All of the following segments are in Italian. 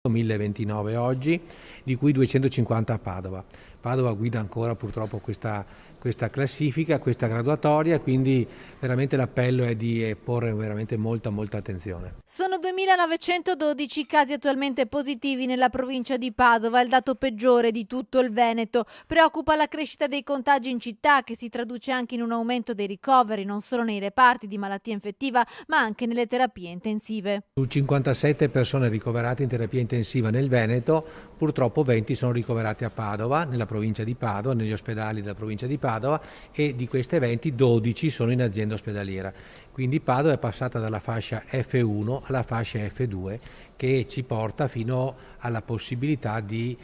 1029 oggi, di cui 250 a Padova. Padova guida ancora purtroppo questa classifica, questa graduatoria, quindi veramente l'appello è di porre veramente molta attenzione. Sono 2.912 i casi attualmente positivi nella provincia di Padova, il dato peggiore di tutto il Veneto. Preoccupa la crescita dei contagi in città, che si traduce anche in un aumento dei ricoveri, non solo nei reparti di malattia infettiva, ma anche nelle terapie intensive. Su 57 persone ricoverate in terapia intensiva nel Veneto, purtroppo 20 sono ricoverati a Padova, nella provincia di Padova, negli ospedali della provincia di Padova, e di queste 20, 12 sono in azienda ospedaliera. Quindi Padova è passata dalla fascia F1 alla fascia F2, che ci porta fino alla possibilità di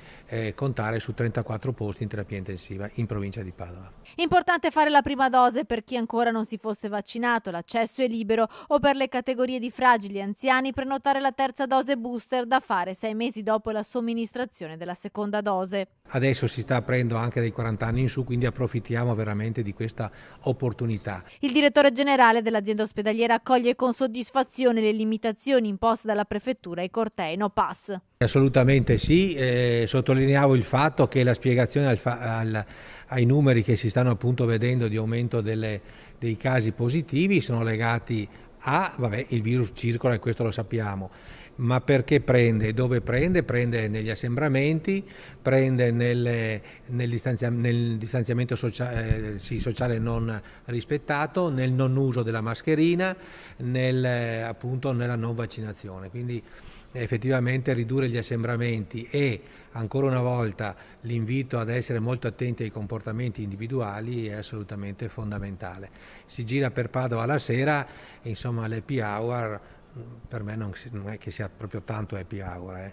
contare su 34 posti in terapia intensiva in provincia di Padova. Importante fare la prima dose per chi ancora non si fosse vaccinato, l'accesso è libero, o per le categorie di fragili e anziani prenotare la terza dose booster da fare 6 mesi dopo la somministrazione della seconda dose. Adesso si sta aprendo anche dai 40 anni in su, quindi approfittiamo veramente di questa opportunità. Il direttore generale dell'azienda ospedaliera accoglie con soddisfazione le limitazioni imposte dalla prefettura ai cortei no pass. Assolutamente sì, sottolineavo il fatto che la spiegazione ai numeri che si stanno appunto vedendo di aumento dei casi positivi sono legati il virus circola e questo lo sappiamo, ma perché prende? Dove prende? Prende negli assembramenti, prende nel distanziamento sociale non rispettato, nel non uso della mascherina, appunto nella non vaccinazione. Quindi effettivamente ridurre gli assembramenti e ancora una volta l'invito ad essere molto attenti ai comportamenti individuali è assolutamente fondamentale. Si gira per Padova la sera e insomma l'happy hour per me non è che sia proprio tanto happy hour.